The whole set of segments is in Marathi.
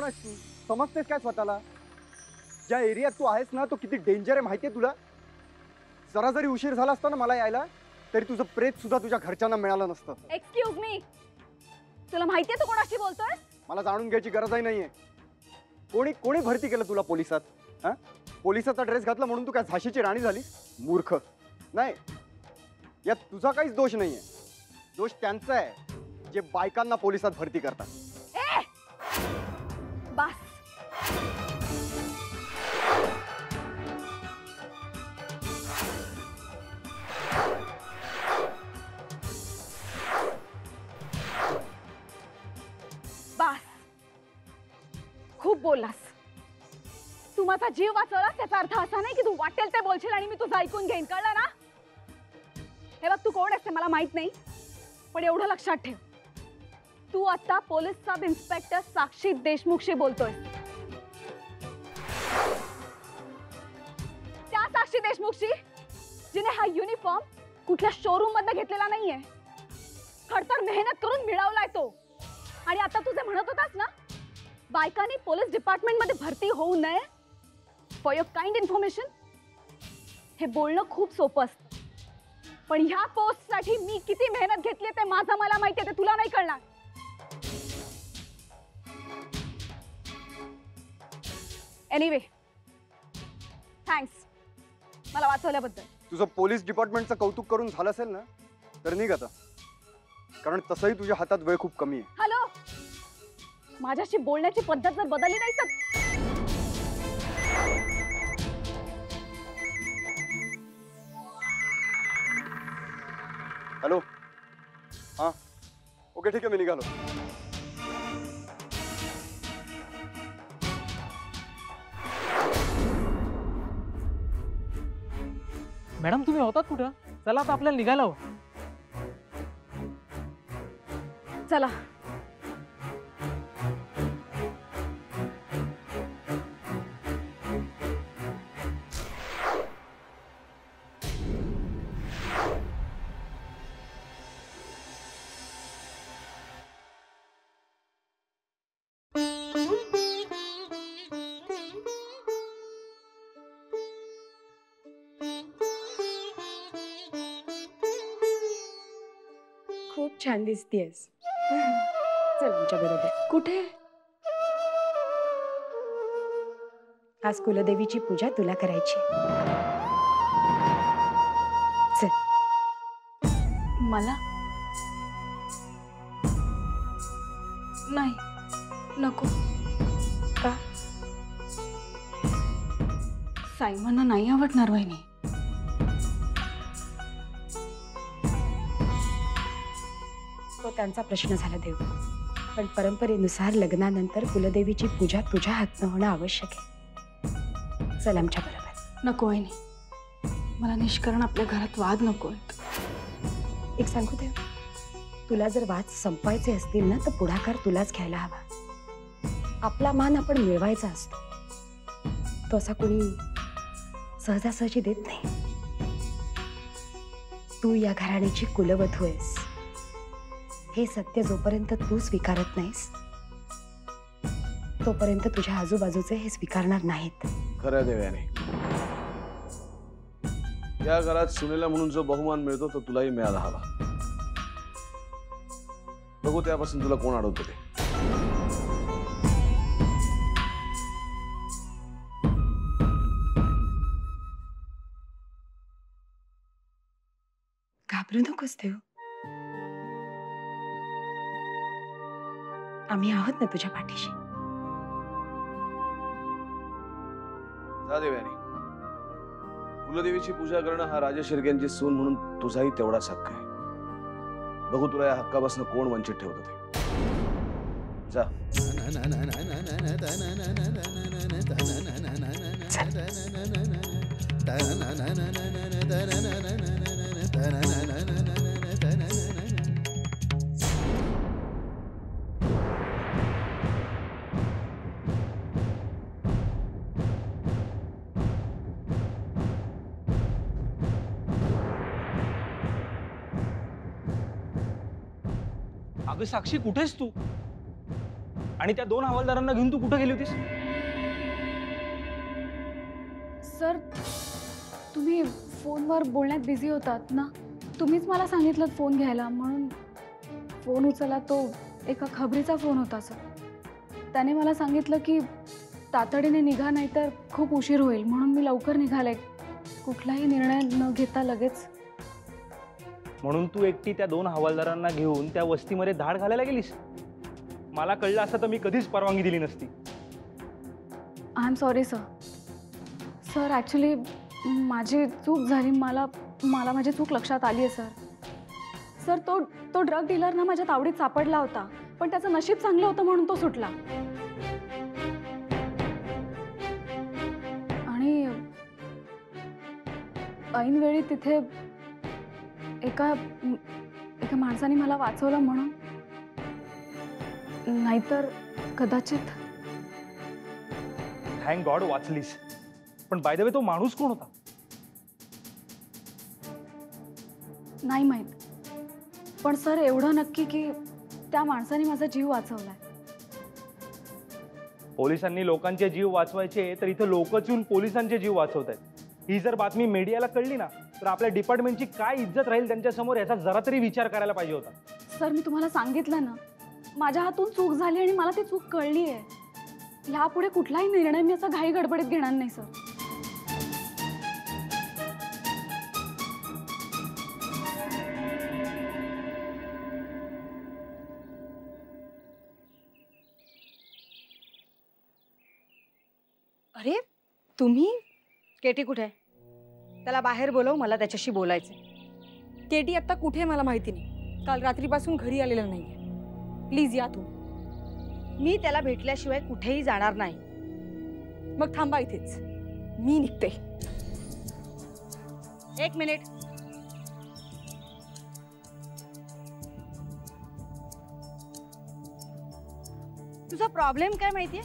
कोण आहेस तू? समजतेस काय स्वतःला? ज्या एरियात तू आहेस ना तो किती डेंजर आहे माहितीये तुला? जरा जरी उशीर झाला असता ना मला यायला तरी तुझं प्रेत सुद्धा तुझ्या घरच्यांना मिळालं नसतं. एक्सक्यूज मी, तुला माहितीये तू कोणाशी बोलतोय? मला जाणून घ्यायची गरजही नाहीये. कोणी कोणी भरती केलं तुला पोलिसात? हा, पोलिसाचा ड्रेस घातला म्हणून तू काय झाशीची राणी झालीस? मूर्ख. नाही, यात तुझा काहीच दोष नाहीये. दोष त्यांचा आहे जे बायकांना पोलिसात भरती करतात. ए! बस. बस. खूप बोललास. तू माझा जीव वाचवलास त्याचा अर्थ असा नाही की तू वाटेल ते बोलशील आणि मी तुझं ऐकून घेईन, कळलं ना? हे बघ, तू कोण आहेस ते मला माहित नाही, पण एवढं लक्षात ठेव, तू आता पोलीस सब इन्स्पेक्टर साक्षी देशमुखशी बोलतोय. त्या साक्षी देशमुखशी जिने हा युनिफॉर्म कुठल्या शोरूम मधनं घेतलेला नाहीये, खडतर मेहनत करून मिळवलाय तो. आणि आता तुझे म्हणत होतास ना बायकांनी पोलीस डिपार्टमेंट मध्ये भरती होऊ नये, फॉर युअर काइंड इन्फॉर्मेशन, हे बोलणं खूप सोपं असतं, पण ह्या पोस्ट साठी मी किती मेहनत घेतली ते माझं मला माहिती आहे, ते तुला नाही कळणार. एनिवे, थँक्स मला वाचवल्याबद्दल. तुझं पोलीस डिपार्टमेंटचं कौतुक करून झालं असेल ना तर निघ आता, कारण तसंही तुझ्या हातात वेळ खूप कमी आहे. हॅलो, माझ्याशी बोलण्याची पद्धत जर बदलली नाही तर. हॅलो, हां, ओके ठीक आहे, मी निघालो. मॅडम तुम्ही होतात कुठं? चला आता आपल्याला निघायला हवं. चला. खूप छान दिसतेस. चल आमच्या बरोबर. कुठे? आज कुलदेवीची पूजा तुला करायची. चल. मला नाही, नको. का? सायमनला नाही आवडणार वहिनी. तो त्यांचा प्रश्न झाला देव, पण परंपरेनुसार लग्नानंतर कुलदेवीची पूजा तुझ्या हातनं होणं आवश्यक आहे. चल आमच्या बरोबर. नको वहिनी, मला निष्करण आपल्या घरात वाद नको. एक सांगू देव, तुला जर वाद संपवायचे असतील ना तर पुढाकार तुलाच घ्यायला हवा. आपला मान आपण मिळवायचा असतो, तो असा कोणी सहजासहजी देत नाही. तू या घराण्याची कुलवधू आहेस, हे सत्य जोपर्यंत तू स्वीकारत नाहीस तोपर्यंत तुझ्या आजूबाजूचे हे स्वीकारणार नाहीत. खरं देव्याने, या घरात सुनेला म्हणून जो बहुमान मिळतो तो तुलाही मिळाला हवा. बघू त्यापासून तुला कोण अडवतो ते. घाबरू नकोस देव, आम्ही आहोत ना तुझ्या पाठीशी. जा देव्याने, कुलदेवीची पूजा करणं हा राजा शिर्क्यांची सून म्हणून तुझाही तेवढाच हक्क आहे. बघू तुला या हक्कापासून कोण वंचित ठेवतो ते. जा. अगं साक्षी, कुठेस तू? आणि त्या 2 हवालदारांना घेऊन तू कुठे गेली होतीस? सर तुम्ही फोनवर बोलण्यात बिझी होतात ना, तुम्हीच मला सांगितलं फोन घ्यायला, म्हणून फोन उचलला. तो एका खबरीचा फोन होता सर. त्याने मला सांगितलं की तातडीने निघा नाही तर खूप उशीर होईल, म्हणून मी लवकर निघाले, कुठलाही निर्णय न घेता लगेच. म्हणून तू एकटी त्या 2 हवालदारांना घेऊन त्या वस्तीमध्ये धाड घालायला गेलीस? मला कळलं असतं तर मी कधीच परवानगी दिली नसती. I am sorry sir. Sir actually माझी चूक झाली. मला माझी चूक लक्षात आली आहे सर. सर तो ड्रग डीलर ना माझ्या तावडीत सापडला होता, पण त्याचं नशीब चांगलं होतं म्हणून तो सुटला. आणि ऐनवेळी तिथे एका माणसाने मला वाचवलं म्हणून, नाहीतर कदाचित. थँक गॉड वाचलीस. पण बाय द वे तो माणूस कोण होता? नाही माहीत, पण सर एवढं नक्की की त्या माणसाने माझा जीव वाचवलाय. पोलिसांनी लोकांचे जीव वाचवायचे तर इथं लोकच येऊन पोलिसांचे जीव वाचवत आहेत. ही जर बातमी मीडियाला कळली ना तर आपल्या डिपार्टमेंटची काय इज्जत राहील त्यांच्यासमोर याचा जरा तरी विचार करायला पाहिजे होता. सर मी तुम्हाला सांगितलं ना, माझ्या हातून चूक झाली आणि मला ती चूक कळली आहे. ह्यापुढे कुठलाही निर्णय मी असा घाई गडबडीत घेणार नाही सर. अरे तुम्ही? केटी कुठे आहे? त्याला बाहेर बोलव, मला त्याच्याशी बोलायचं. केटी आता कुठे मला माहिती नाही. काल रात्रीपासून घरी आलेला नाहीये. प्लीज या तू. मी त्याला भेटल्याशिवाय कुठेही जाणार नाही. मग थांबा इथेच, मी निघते. 1 मिनिट. तुझा प्रॉब्लेम काय माहितीये?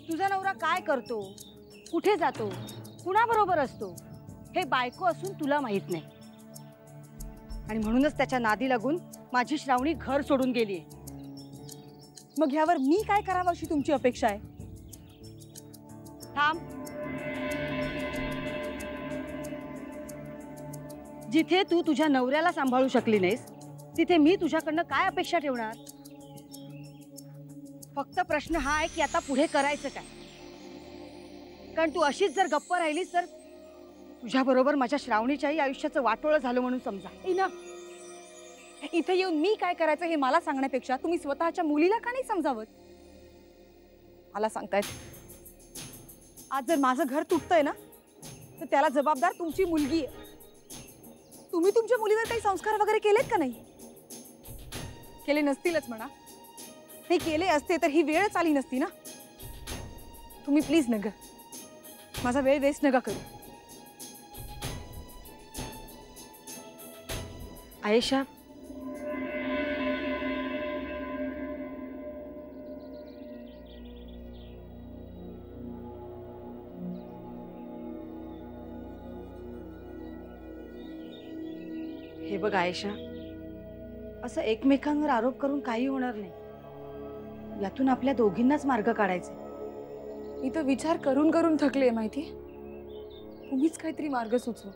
तुझा नवरा काय करतो, कुठे जातो, कुणाबरोबर असतो हे बायको असून तुला माहित नाही. आणि म्हणूनच त्याच्या नादी लागून माझी श्रावणी घर सोडून गेलीये. मग ह्यावर मी काय करावं अशी तुमची अपेक्षा आहे? थांब. जिथे तू तुझ्या नवऱ्याला सांभाळू शकली नाहीस तिथे मी तुझ्याकडनं काय अपेक्षा ठेवणार? फक्त प्रश्न हा आहे की आता पुढे करायचं काय. कारण तू अशीच जर गप्प राहिलीस तर तुझ्या बरोबर माझ्या श्रावणीच्याही आयुष्याचं वाटोळं झालं म्हणून समजा. इथे येऊन मी काय करायचं हे मला सांगण्यापेक्षा तुम्ही स्वतःच्या मुलीला का नाही समजावत? मला सांगतायत आज जर माझं घर तुटतंय ना तर त्याला जबाबदार तुमची मुलगी आहे. तुम्ही तुमच्या मुलीवर काही संस्कार वगैरे केलेत का नाही? केले नसतीलच म्हणा. हे केले असते तर ही वेळच आली नसती ना. तुम्ही प्लीज नका माझा वेळ वेस्ट नका करू. आयेशा, हे बघ आयेशा, असं एकमेकांवर आरोप करून काही होणार नाही. यातून आपल्या दोघींनाच मार्ग काढायचे. मी तर विचार करून करून थकले माहिती. तुम्हीच काहीतरी मार्ग सुचवा.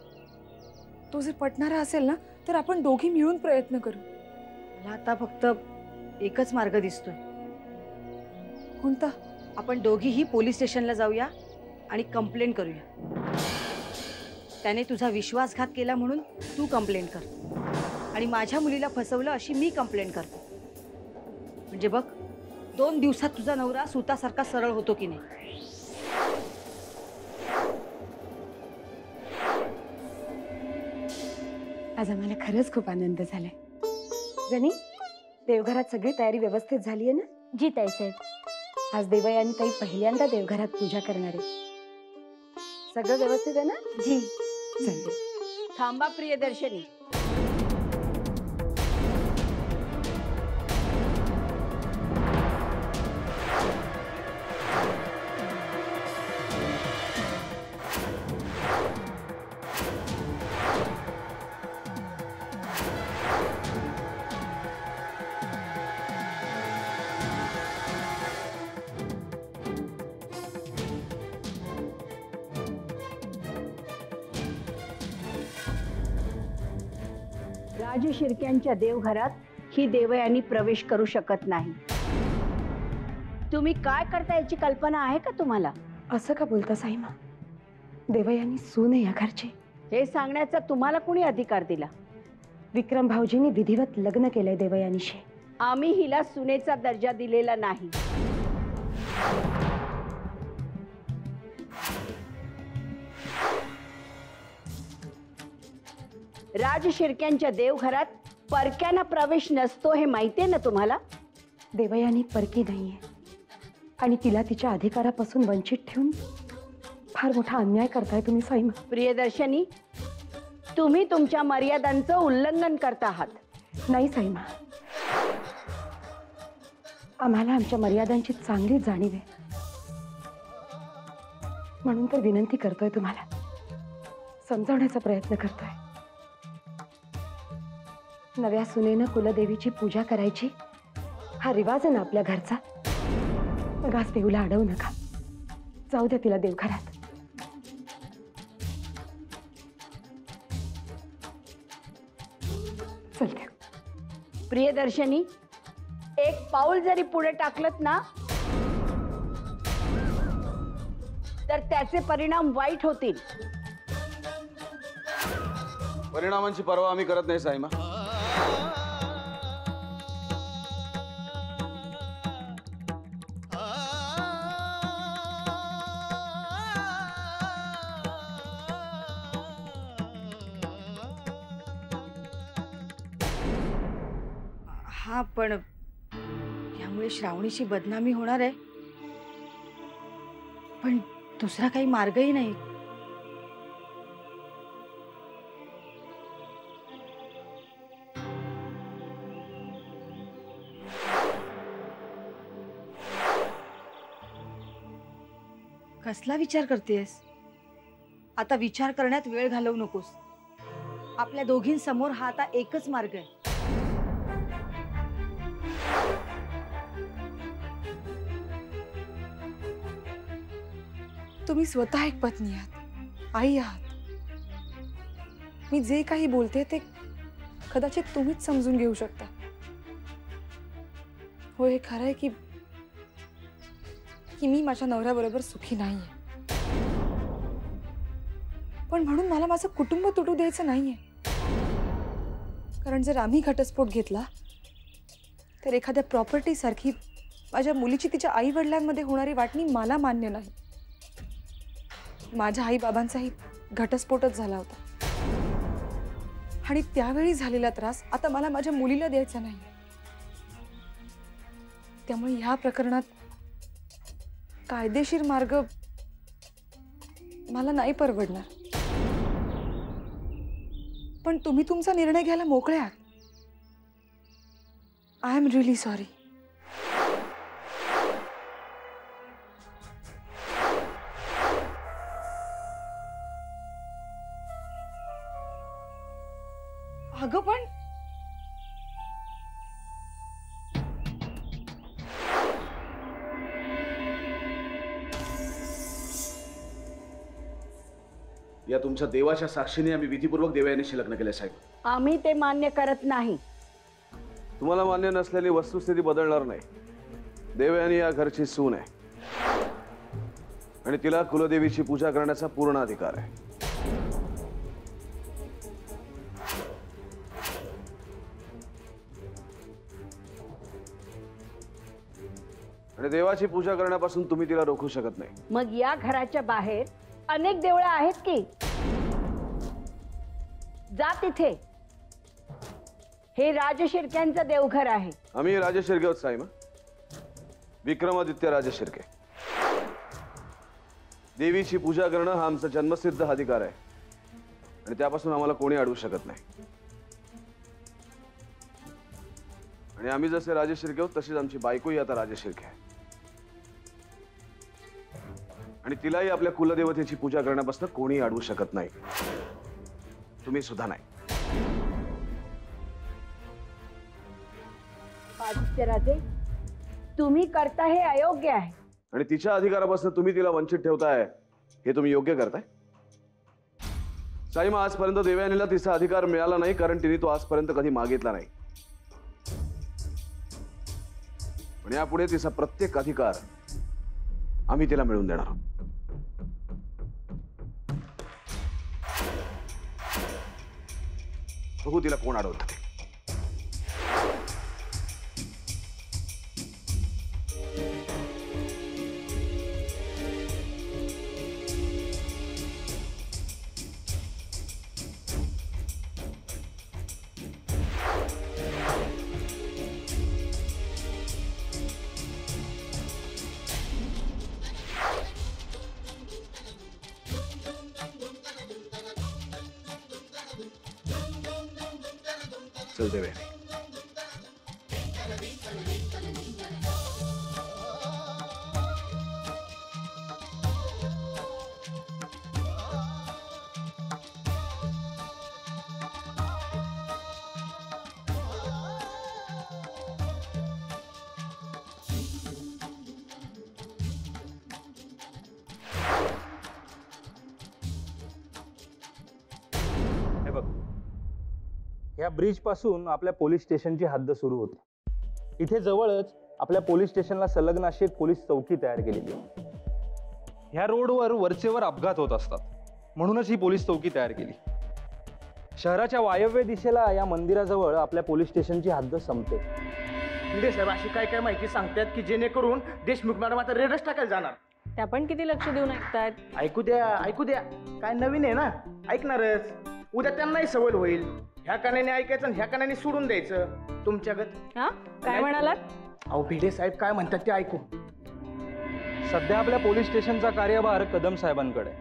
तो जर पटणारा असेल ना तर आपण दोघी मिळून प्रयत्न करू. मला आता फक्त एकच मार्ग दिसतोय. कोणता? आपण दोघीही पोलीस स्टेशनला जाऊया आणि कंप्लेंट करूया. त्याने तुझा विश्वासघात केला म्हणून तू कंप्लेंट कर आणि माझ्या मुलीला फसवलं अशी मी कंप्लेंट करते. म्हणजे बघ 2 दिवसात तुझा नवरा सुतासारखा सरळ होतो की नाही. आज आम्हाला खरंच खूप आनंद झालाय. जनी, देवघरात सगळी तयारी व्यवस्थित झाली आहे ना? जी ताईसाहेब. आज देवयानी आणि ताई पहिल्यांदा देवघरात पूजा करणार आहे. सगळं व्यवस्थित आहे ना? जी. चल. थांबा प्रियदर्शनी. राज शिर्क्यांच्या देवघरात ही देवयानी प्रवेश करू शकत नाही. तुम्ही काय करता याची कल्पना आहे का तुम्हाला? असं का बोलता साईमा? देवयानी सून आहे या घरची. हे सांगण्याचा तुम्हाला कुणी अधिकार दिला? विक्रम भाऊजींनी विधिवत लग्न केलंय देवयानीशी. आम्ही हिला सुनेचा दर्जा दिलेला नाही. राज शिर्क्यांच्या देवघरात परक्यांना प्रवेश नसतो हे माहितीये ना तुम्हाला? देवयानी परकी नाहीये आणि तिला तिच्या अधिकारापासून वंचित ठेवून फार मोठा अन्याय करताय तुम्ही साईमा. प्रियदर्शनी, तुम्ही तुमच्या मर्यादांचं उल्लंघन करत आहात. नाही साईमा, आम्हाला आमच्या मर्यादांची चांगली जाणीव आहे. म्हणून तर विनंती करतोय तुम्हाला, समजावण्याचा प्रयत्न करतोय. नव्या सुनेनं कुलदेवीची पूजा करायची हा रिवाज आहे ना आपल्या घरचा. मग आज पिऊला अडवू नका, जाऊ द्या तिला देवघरात. चलते. प्रियदर्शनी, एक पाऊल जरी पुढे टाकलत ना तर त्याचे परिणाम वाईट होतील. परिणामांची पर्वा आम्ही करत नाही साईमा. हा, पण यामुळे श्रावणीची बदनामी होणार आहे. पण दुसरा काही मार्गही नाही. कसला विचार करतेस? आता विचार करण्यात वेळ घालवू नकोस. आपल्या दोघींसमोर हा आता एकच मार्ग आहे. तुम्ही स्वतः एक पत्नी आहात, आई आहात. मी जे काही बोलते ते कदाचित तुम्हीच समजून घेऊ शकता. हो, हे खरं आहे की मी माझ्या नवऱ्याबरोबर सुखी नाहीये. पण म्हणून मला माझं कुटुंब तुटू द्यायचं नाहीये. कारण जर आम्ही घटस्फोट घेतला तर एखाद्या प्रॉपर्टी सारखी माझ्या मुलीची तिच्या आई वडिलांमध्ये होणारी वाटणी मला मान्य नाही. माझ्या आई बाबांचाही घटस्फोटच झाला होता आणि त्यावेळी झालेला त्रास आता मला माझ्या मुलीला द्यायचा नाही. त्यामुळे ह्या प्रकरणात कायदेशीर मार्ग मला नाही परवडणार. पण तुम्ही तुमचा निर्णय घ्यायला मोकळे आहात. I am really sorry. अगं पण या तुमच्या देवाच्या साक्षीने आम्ही विधिपूर्वक देवयानीशी लग्न केले साहेब. आम्ही ते मान्य करत नाही. तुम्हाला मान्य नसलेली वस्तुस्थिती बदलणार नाही. देवयानी या घरची सून आहे आणि तिला कुलदेवीची पूजा करण्याचा पूर्ण अधिकार आहे. आणि देवाची पूजा करण्यापासून तुम्ही तिला रोखू शकत नाही. मग या घराच्या बाहेर अनेक देवळं आहेत की, जा तिथे. हे राजशिर्क्यांचं देवघर आहे. आम्ही राजशिर्के आहोत साईमा, विक्रमादित्य राजशिर्के. देवीची पूजा करणं हा आमचा जन्मसिद्ध अधिकार आहे आणि त्यापासून आम्हाला कोणी अडवू शकत नाही. आणि आम्ही जसे राजशिर्के आहोत तशीच आमची बायकोही आता राजशिर्के आहे आणि तिलाही आपल्या कुलदेवतेची पूजा करण्यापासून कोणी अडवू शकत नाही. तुम्ही सुद्धा नाही. आदित्यराजे, तुम्ही करता हे अयोग्य आहे. आणि तिच्या अधिकारापासून तुम्ही तिला वंचित ठेवताय हे तुम्ही योग्य करताय. साईमा, आजपर्यंत देवयानीला तिचा अधिकार मिळाला नाही कारण तिने तो आजपर्यंत कधी मागितला नाही. पण यापुढे तिचा प्रत्येक अधिकार आम्ही तिला मिळवून देणार आहोत. बघू तिला कोण अडवतं ते. चल देवयानी. हे बघ, या ब्रिज पासून आपल्या पोलीस स्टेशनची हद्द सुरू होते. इथे जवळच आपल्या पोलीस स्टेशनला संलग्न अशी एक पोलीस चौकी तयार केलेली आहे. ह्या रोडवर वरचेवर अपघात होत असतात, म्हणूनच ही पोलीस चौकी तयार केली. शहराच्या वायव्य दिशेला या मंदिराजवळ आपल्या पोलीस स्टेशनची हद्द संपते. भिडे साहेब अशी काय काय माहिती सांगतात की जेणेकरून देशमुख मॅडम आता रेडच टाकायला जाणार. त्या पण किती लक्ष देऊन ऐकतात. ऐकू द्या, काय नवीन आहे ना, ऐकणारच. उद्या त्यांनाही सवय होईल. ह्या कानाने ऐकायचं आणि ह्या कानाने सोडून द्यायचं. तुमच्यागत. हा काय म्हणालात? अहो भिडे साहेब काय म्हणतात ते ऐकू. सध्या आपल्या पोलीस स्टेशनचा कार्यभार कदम साहेबांकडे,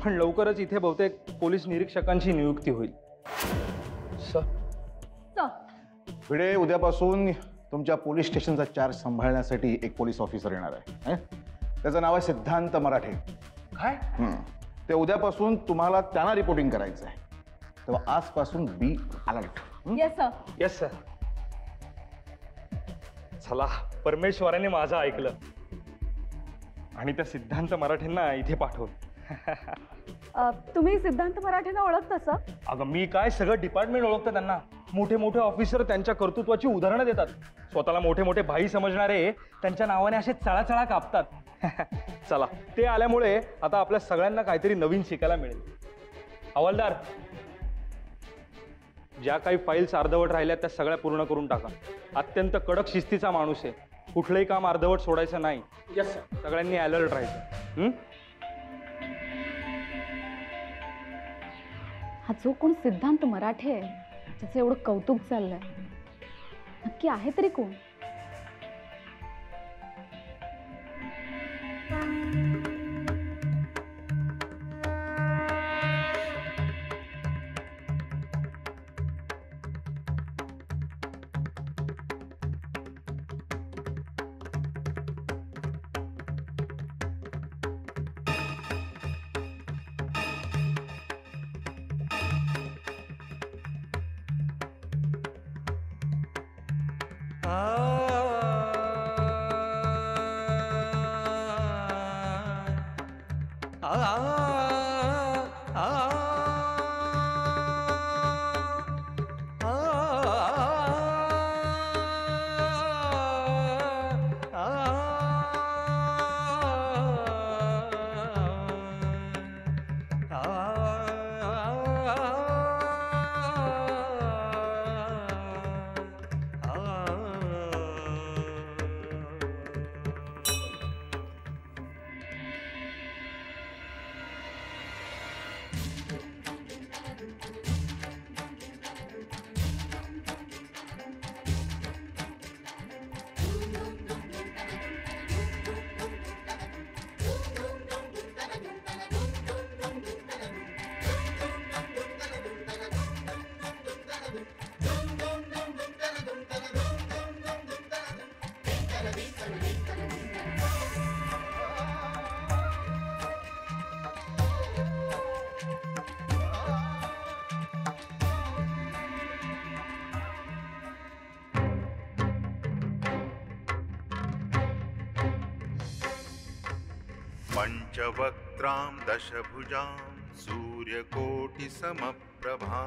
पण लवकरच इथे बहुतेक पोलीस निरीक्षकांची नियुक्ती होईल. भिडे, उद्यापासून तुमच्या पोलीस स्टेशनचा चार्ज सांभाळण्यासाठी एक पोलीस ऑफिसर येणार आहे. त्याचं नाव आहे सिद्धांत मराठे. काय? ते उद्यापासून तुम्हाला त्यांना रिपोर्टिंग करायचं आहे. तेव्हा आजपासून be alert. Yes sir. Yes sir. चला, परमेश्वराने माझं ऐकलं आणि त्या सिद्धांत मराठेंना इथे पाठवलं. तुम्ही सिद्धांत मराठेंना ओळखता सर? अगं मी काय, सगळं डिपार्टमेंट ओळखतं त्यांना. मोठे मोठे ऑफिसर त्यांच्या कर्तृत्वाची उदाहरणं देतात. स्वतःला मोठे मोठे भाई समजणारे त्यांच्या नावाने असे चळाचळा कापतात. चला, ते आल्यामुळे आता आपल्या सगळ्यांना काहीतरी नवीन शिकायला मिळेल. हवालदार, ज्या काही फाईल्स अर्धवट राहिल्या त्या सगळ्या पूर्ण करून टाका. अत्यंत कडक शिस्तीचा माणूस आहे, कुठलंही काम अर्धवट सोडायचं नाही. Yes sir. सगळ्यांनी अलर्ट राहायचं. हा जो कोण सिद्धांत मराठे आहे, त्याचं एवढं कौतुक चाललंय, नक्की आहे तरी कोण? पंचवक्त्रां दशभुजां सूर्यकोटिसमप्रभा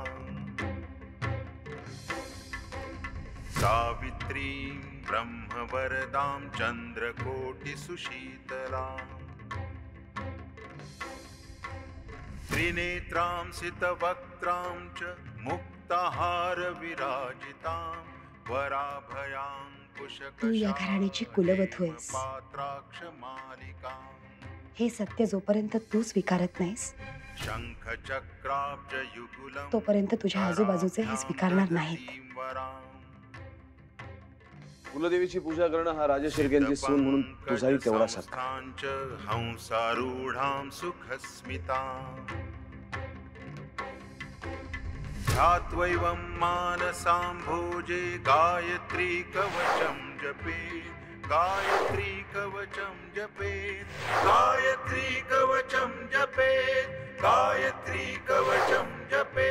सावित्रीं ब्रह्मवरदां चन्द्रकोटिसुशीतलाम् त्रिनेत्रां सितवक्त्रां च मुक्ताहारविराजितां तू या घराण्याची कुलवधू आहेस. हे सत्य जोपर्यंत तू स्वीकारत नाहीस तोपर्यंत तुझ्या आजूबाजूचे हे स्वीकारणार नाहीत. कुलदेवीची पूजा करणं हा राजा शिर्केंची सून म्हणून तुझाही तेवढाच हक्क आहे. हंसारूढां सुखस्मितां ध्यात्वैवं मानसाम्भोजे गायत्री कवचं जपेत् गायत्री कवचं जपेत् गायत्री कवचं जपेत् गायत्री कवचं जपेत्